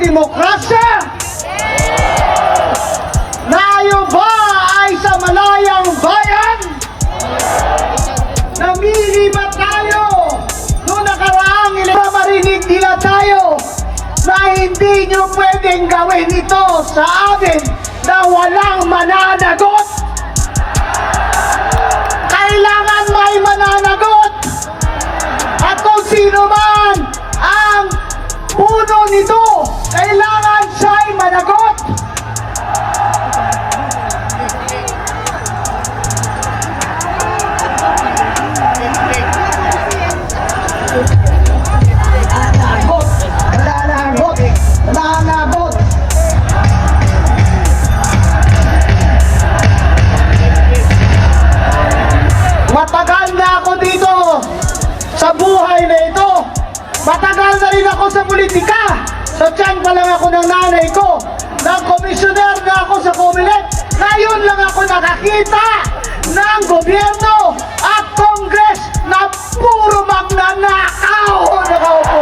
demokrasya? Tayo ba ay sa malayang bayan? Namili ba tayo noong nakaraang marinig nila tayo na hindi nyo pwedeng gawin ito sa amin na walang mananagot? Kailangan may mananagot, at kung sino man ang puno nito, kailangan siya'y managot. Mananagot. Matagal na ako dito sa buhay na ito. Matagal na rin ako sa politika. Sa tiyan pa lang ako ng nanay ko. Nag-komisyoner na ako sa Comelec. Ngayon lang ako nakakita ng gobyerno at Congress na puro magnanakaw. Nakaupo.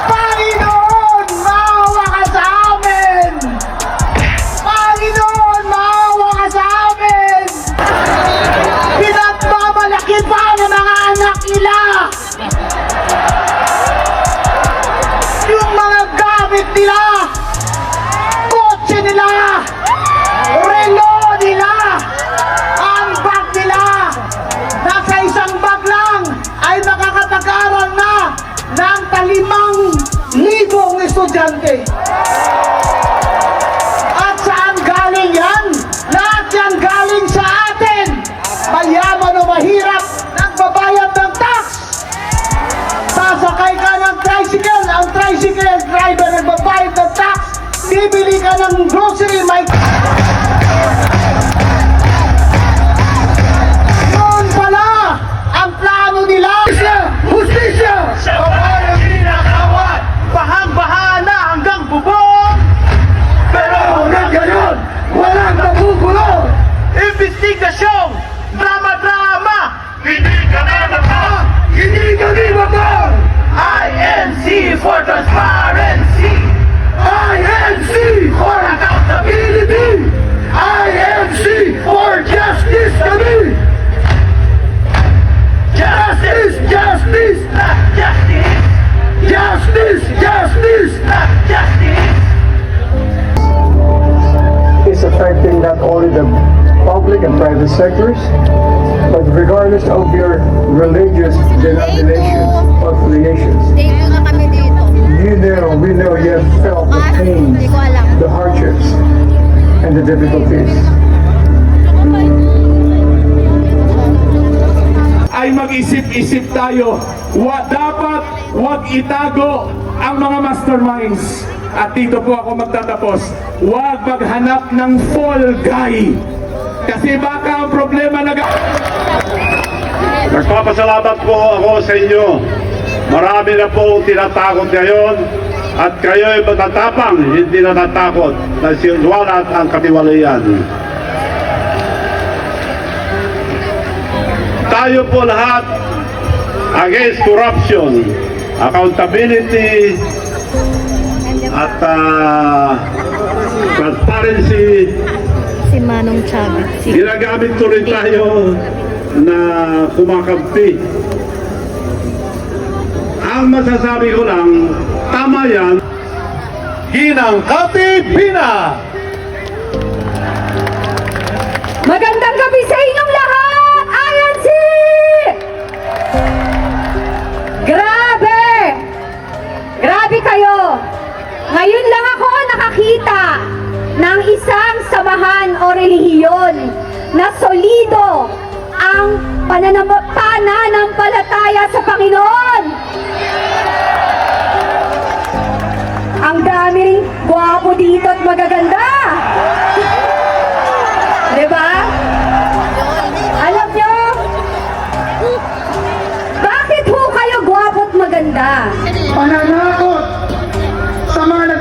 Panginoon, maawa ka sa amin! Panginoon, maawa ka sa amin! Pinagmamalaki pa ng mga anak nila! Yung mga gamit nila, kotse nila, relo nila, ang bag nila, nasa isang bag lang ay makakapag-aral na ng 5,000 estudyante. At saan galing yan? Lahat yan galing sa atin. Mayaman o mahirap, nagbabayad ng tax. Sasakay ka ng tricycle, ang tricycle driver nagbabayad ng tax. Bibili ka ng grocery, may noon pala ang plano nila. Hustisya! Sa bayang ninakawan, bahang-baha na hanggang bubong. Pero hanggang ngayon, walang nagugulo. Investigasyong, drama-drama, hindi kami matang, hindi kami matang. INC for transparency, INC for accountability, INC for justice kami. Justice, justice, not justice. Justice, justice, not justice. Is affecting not only the public and private sectors, but regardless of your religious denominations or affiliations. Dito na kami dito. We know you have felt the pain, Hindi ko alam. the hardships, and the difficulties. Ay mag-isip-isip tayo. Dapat wag itago ang mga masterminds. At dito po ako magtatapos. Wag maghanap ng fall guy. Kasi baka ang problema Nagpapasalamat po ako sa inyo. Marami na po tinatakot ngayon at kayo'y matatapang, hindi na natakot na sinuwalat ang katiwalayan. Tayo po lahat against corruption, accountability, at transparency. Si Manong Chavez. Ginagamit ko rin tayo na kumakampi. Ang masasabi ko lang, tama yan. Ginang Kapipina! Magandang gabi sa inyong lahat! INC! Grabe! Grabe kayo! Ngayon lang ako nakakita ng isang samahan o relihiyon na solido ang pananampalataya sa Panginoon. Ang dami ring gwapo dito at magaganda. Diba? Alam nyo, bakit ho kayo gwapo at maganda? Pananakot sa mga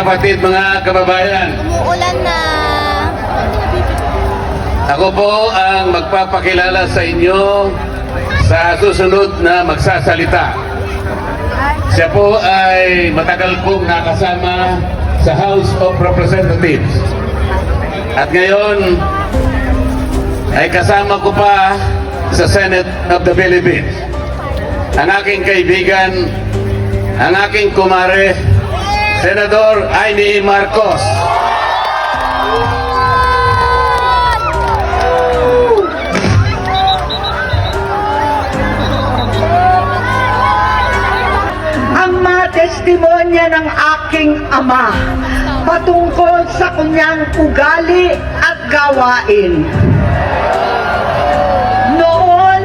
kapatid, mga kababayan, Umuulan na. ako po ang magpapakilala sa inyo sa susunod na magsasalita. Siya po ay matagal pong nakasama sa House of Representatives. At ngayon ay kasama ko pa sa Senate of the Philippines. Ang aking kaibigan, ang aking kumare, Senador Amy Marcos. Ang mga testimonya ng aking ama patungkol sa kanyang ugali at gawain. Noon,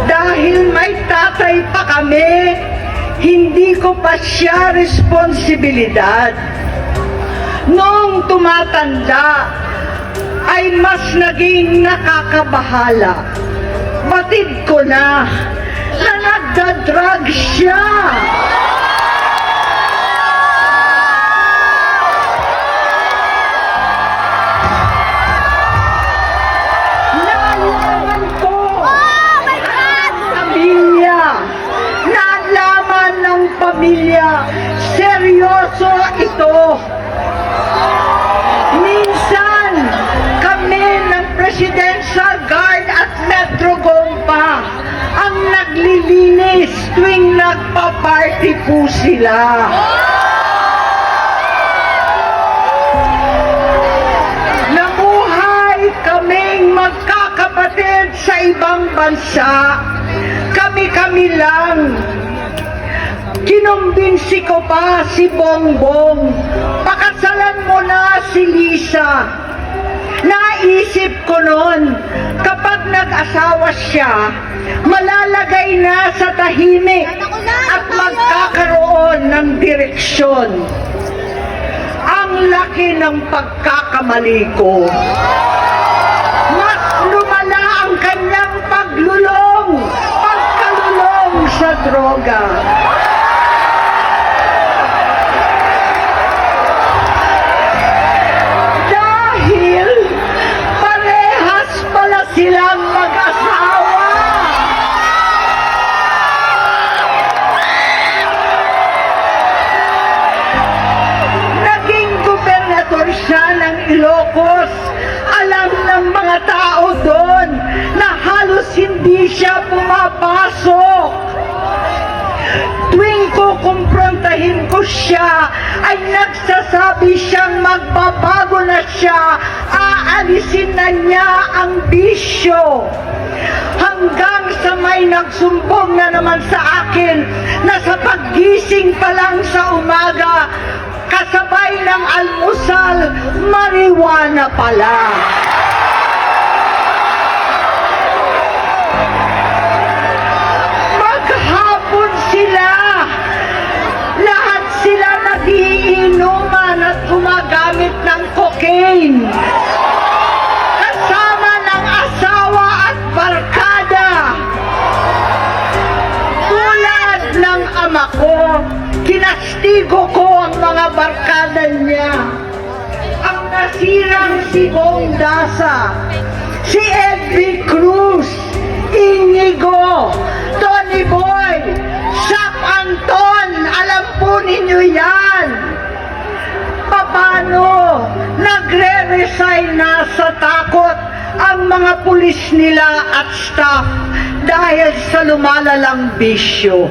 dahil may tatay pa kami, hindi ko pa siya responsibilidad. Noong tumatanda, ay mas naging nakakabahala. Batid ko na nagdadrag siya. Naalaman ko pamilya. Naalaman ng pamilya. Seryoso ito. Minsan, kami ng Presidential Guard at Metro Gompa ang naglilinis tuwing nagpa-party po sila. Nabuhay kaming magkakapatid sa ibang bansa. Kami-kami lang. Kinumbinsi ko pa si Bongbong. Pakasalan mo na si Lisa. Naisip ko noon, kapag nag-asawa siya, malalagay na sa tahimik at magkakaroon ng direksyon. Ang laki ng pagkakamali ko. Mas lumala ang kanyang pagkalulong sa droga. Silang mag-asawa. Naging gobernador siya ng Ilocos. Alam ng mga tao doon na halos hindi siya pumapasok. Tuwing kukumprontahin ko siya, ay nagsasabi siyang magbabago na siya, aalisin na niya ang bisyo. Hanggang sa may nagsumbong na naman sa akin na sa paggising pa lang sa umaga, kasabay ng almusal, marijuana pala. Maghapon sila, lahat sila nagiinuman at gumagamit ng cocaine. Kasama ng asawa at barkada. Tulad ng ama ko, kinastigo ko ang mga barkada niya. Ang nasirang si Bong Dasa, si Edwin Cruz, Inigo, Tony Boy, Shaq Anton, alam po ninyo yan. Paano nagre-resign na sa takot ang mga pulis nila at staff dahil sa lumalalang bisyo.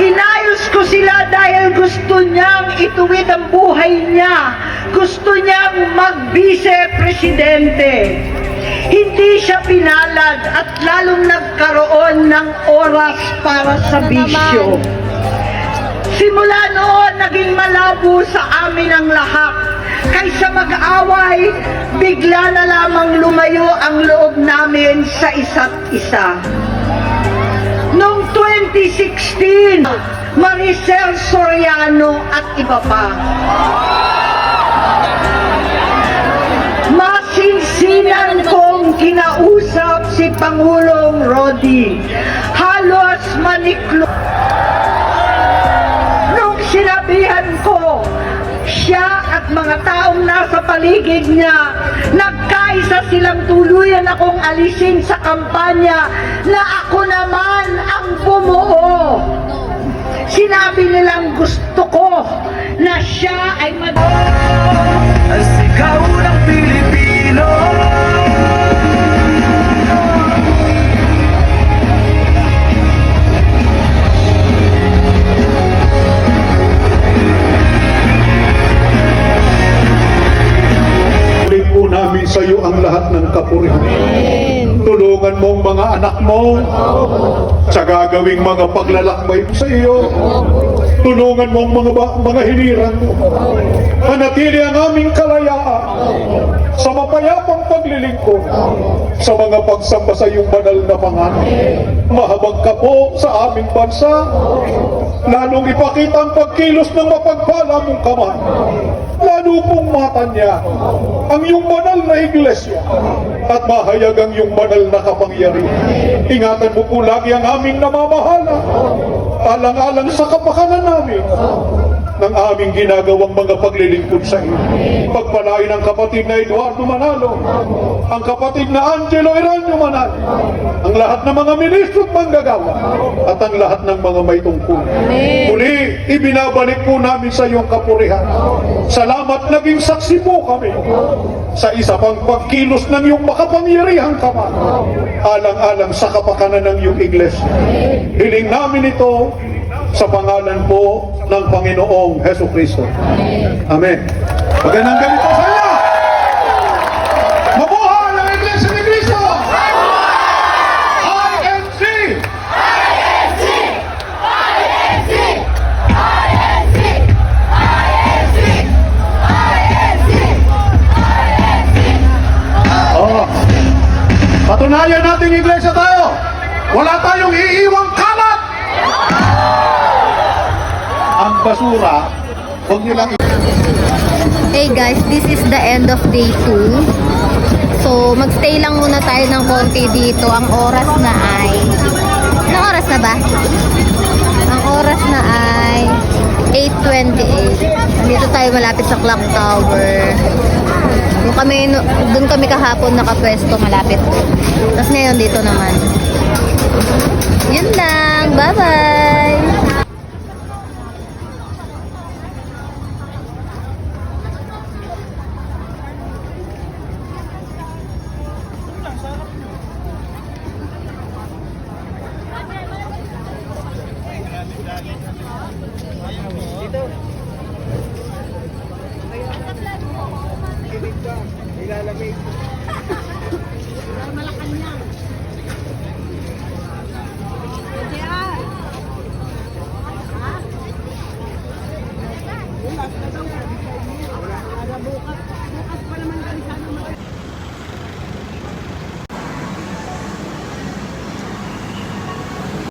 Inayos ko sila dahil gusto niyang ituwid ang buhay niya. Gusto niyang mag-vice-presidente. Hindi siya pinalad at lalong nagkaroon ng oras para sa bisyo. Simula noon, naging malabo sa amin ang lahat. Kaysa mag-away, bigla na lamang lumayo ang loob namin sa isa't isa. Noong 2016, Maricel Soriano at iba pa. Masinsinan kong kinausap si Pangulong Rodi. Halos maniklo. Nung sinabihan mga taong nasa paligid niya, nagkaisa silang tuluyan akong alisin sa kampanya na ako naman ang bumuo. Sinabi nilang gusto ko na siya ay Ang sigaw ng Pilipino. Tuloy po namin sa iyo ang lahat ng kapurihan. Tulungan mo ang mga anak mo sa gagawing mga paglalakbay mo sa iyo. Tulungan mo ang mga hiliran mo. Manatili ang aming kalayaan sa mapayapang paglilingkod sa mga pagsamba sa iyong banal na pangalan. Mahabag ka po sa aming bansa, lalong ipakita ang pagkilos ng mapagpala mong kamay. Lalo pong matanya ang iyong banal na iglesia at mahayag ang iyong banal na kapangyarihan. Ingatan mo po lagi ang aming namamahala, alang-alang sa kapakanan namin ng aming ginagawang mga paglilingkod sa iyo. Pagpalain ang kapatid na Eduardo Manalo, ang kapatid na Angelo Eranio Manalo, ang lahat ng mga ministro at manggagawa, at ang lahat ng mga may tungkol. Muli, ibinabalik po namin sa iyong kapurihan. Salamat, naging saksi po kami sa isa pang pagkilos ng iyong makapangyarihang kamay, alang-alang sa kapakanan ng iyong iglesia. Hiling namin ito sa pangalan po ng Panginoong Heso Kristo. Amen. Magandang gabi po sa inyo! Mabuhay ang Iglesia ni Cristo! INC! INC! INC! INC! Oh, patunayan nating iglesia tayo. Wala tayong iiwang kalat. Ang basura, huwag nyo lang Hey guys, this is the end of day 2. So, magstay lang muna tayo ng konti dito. Ang oras na ay... Anong oras na ba? Ang oras na ay 8:28. Dito tayo malapit sa clock tower. Doon kami kahapon nakapwesto malapit doon. Tapos ngayon dito naman. Yun lang. Bye-bye!